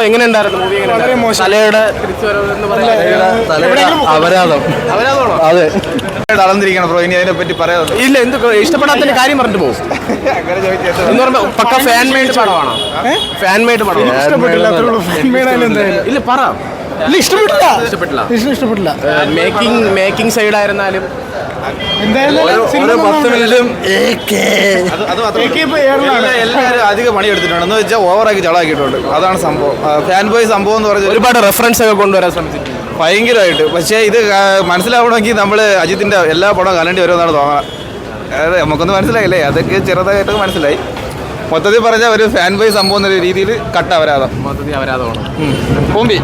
എങ്ങനെ ഉണ്ടായിരുന്നു മൂവി? തലയുടെ അപരാധം. അതെ, തളർന്നിരിക്കണം ബ്രോ. ഇനി അതിനെ പറ്റി പറയാതെ ഇല്ല. എന്ത് ഇഷ്ടപ്പെടാത്തതിന്റെ കാര്യം പറഞ്ഞിട്ട് പോകും എന്ന് പറയുമ്പോ പക്ക ഫാൻ മെയ്ഡ് പടമാണോ? ഫാൻ മെയ്ഡ് പടം ഇല്ല പറ. ഇഷ്ടപ്പെട്ടില്ല. മേക്കിംഗ് സൈഡ് ആയിരുന്നാലും ഓരോ 10 മിനിറ്റും എല്ലാവരും അധികം പണി എടുത്തിട്ടുണ്ട്. എന്ന് വെച്ചാൽ ഓവറാക്കി ചളാക്കിയിട്ടുണ്ട്. അതാണ് സംഭവം. ഫാൻ ബോയ് സംഭവം എന്ന് പറഞ്ഞാൽ ഒരുപാട് റെഫറൻസ് ഒക്കെ കൊണ്ടുവരാൻ ശ്രമിച്ചിട്ടുണ്ട് ഭയങ്കരമായിട്ട്. പക്ഷേ ഇത് മനസ്സിലാവണമെങ്കിൽ നമ്മൾ അജിത്തിന്റെ എല്ലാ പടവും കാണേണ്ടി വരുമെന്നാണ് തോന്നുന്നത്. അതായത് നമുക്കൊന്നും മനസ്സിലായില്ലേ, അതൊക്കെ ചെറുതായിട്ടൊക്കെ മനസ്സിലായി. മൊത്തത്തിൽ പറഞ്ഞാൽ ഒരു ഫാൻ ബോയ് സംഭവം എന്ന രീതിയിൽ കട്ട അപരാധം. മൊത്തത്തിൽ അപരാധമാണ്. പൂമ്പി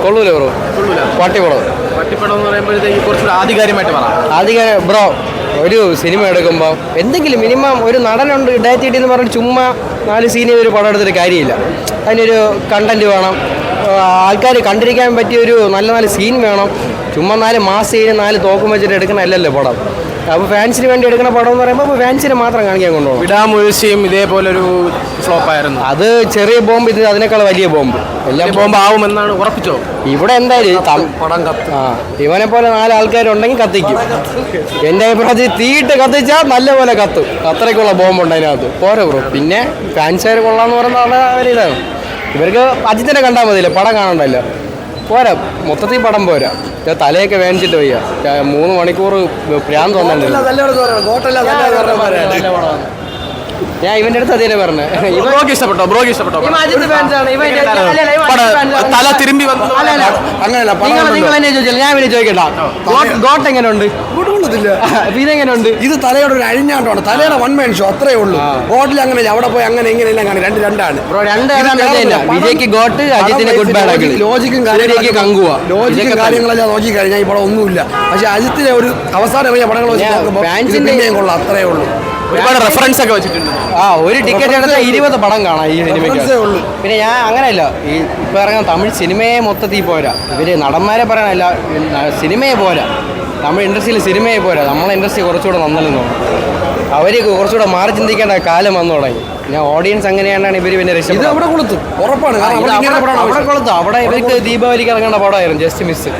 കൊള്ളൂല ബ്രോ. പട്ടിപ്പടം എന്ന് പറയുമ്പോഴത്തേക്ക് കുറച്ചുകൂടെ ആധികാരികമായിട്ട് പറയാം. ബ്രോ, ഒരു സിനിമ എടുക്കുമ്പോൾ എന്തെങ്കിലും മിനിമം ഒരു നടനുണ്ട് ഡയറ്റ് എന്ന് പറഞ്ഞിട്ട് ചുമ്മാ 4 സീനിൽ ഒരു പടം എടുത്തിട്ട് കാര്യമില്ല. അതിനൊരു കണ്ടന്റ് വേണം, ആൾക്കാർ കണ്ടിരിക്കാൻ പറ്റിയ ഒരു നല്ല സീൻ വേണം. ചുമ്മാ 4 മാസ് സീന് 4 തോക്കും വെച്ചിട്ട് എടുക്കണ അല്ലല്ലോ പടം. അപ്പോൾ ഫാൻസിന് വേണ്ടി എടുക്കുന്ന പടം എന്ന് പറയുമ്പോൾ ഫാൻസിനെ മാത്രം കാണിക്കാൻ കൊണ്ടുപോകും. വിടാമുഴശ്ശിയും ഇതേപോലൊരു ഫ്ലോപ്പായിരുന്നു. അത് ചെറിയ ബോംബ്, ഇത് അതിനേക്കാൾ വലിയ ബോംബ്. എല്ലാം ബോംബ് ആവുമെന്നാണ് ഉറപ്പിച്ചോ? ഇവിടെ എന്തായാലും ഇവനെ പോലെ 4 ആൾക്കാരുണ്ടെങ്കിൽ കത്തിക്കും. എൻ്റെ അഭിപ്രായത്തിൽ തീയിട്ട് കത്തിച്ചാൽ നല്ലപോലെ കത്തും. അത്രയ്ക്കുള്ള ബോംബുണ്ട് അതിനകത്ത്. പോരെ ബ്രോ. പിന്നെ ഫാൻസുകാർ കൊള്ളാന്ന് പറയുന്ന അവരിതാണ്. ഇവർക്ക് അജിത്തിനെ കണ്ടാൽ മതിയല്ലോ, പടം കാണണ്ടല്ലോ. പോരാ, മൊത്തത്തിൽ പടം പോരാ. തലയൊക്കെ വേണിച്ചിട്ട് വയ്യ. 3 മണിക്കൂർ പ്രാന്ത് തോന്നണ്ടല്ലോ. ഞാൻ ഇവന്റെ അടുത്ത് അതേ പറഞ്ഞേ. ബ്രോക്ക് ഇഷ്ടപ്പെട്ടോ? തല തിരുമ്പി അങ്ങനെയല്ല. നിങ്ങൾ എന്നെ ചോദിച്ചാൽ ഞാൻ ഇവനെ ചോദിക്കട്ടാ, ഗോട്ട് എങ്ങനെയുണ്ട്? ഇതെങ്ങനെയുണ്ട്? ഇത് തലയുടെ ഒരു അഴിഞ്ഞാട്ടമാണ്. തലയുടെ വൺ മാൻ ഷോ, അത്രേ ഉള്ളൂ. ഗോട്ടിൽ അങ്ങനെ അവിടെ പോയി അങ്ങനെ ഇങ്ങനെയെല്ലാം കാണും. രണ്ടാണ് ബ്രോ. വിജയ്ക്ക് ഗോട്ട്, അജിത്തിന് ഗുഡ് ബാഡ്. ലോജിക്കും കാര്യങ്ങളെല്ലാം നോക്കി കഴിഞ്ഞാൽ ഇവിടെ ഒന്നുമില്ല. പക്ഷെ അജിത്തിനെ ഒരു അവസാനം പടങ്ങൾ കൊള്ളാം, അത്രേ ഉള്ളൂ. ഒരുപാട് റെഫറൻസ് ഒക്കെ വെച്ചിട്ടുണ്ട്. ഒരു ടിക്കറ്റ് എടുത്താൽ 20 പടം കാണാം ഈ സിനിമയ്ക്ക്. പിന്നെ ഞാൻ അങ്ങനെയല്ല, ഈ ഇപ്പൊ ഇറങ്ങുന്ന തമിഴ് സിനിമയെ മൊത്തത്തിൽ പോരാ. ഇവര് നടന്മാരെ പറയാനല്ല, സിനിമയെ പോരാ. തമിഴ് ഇൻഡസ്ട്രിയിൽ സിനിമയെ പോരാ. നമ്മളെ ഇൻഡസ്ട്രി കുറച്ചുകൂടെ നന്നലെന്ന് തോന്നുന്നു. അവര് കുറച്ചുകൂടെ മാറി ചിന്തിക്കേണ്ട കാലം വന്നു തുടങ്ങി. ഞാൻ ഓഡിയൻസ് അങ്ങനെയാണ് ഇവര് പിന്നെ രക്ഷപ്പെട്ടത്. അവിടെ കൊളുത്തും, ഉറപ്പാണ്. അവിടെ കൊളുത്തും. അവിടെ ഇവർക്ക് ദീപാവലിക്ക് ഇറങ്ങേണ്ട പടമായിരുന്നു, ജസ്റ്റ് മിസ്.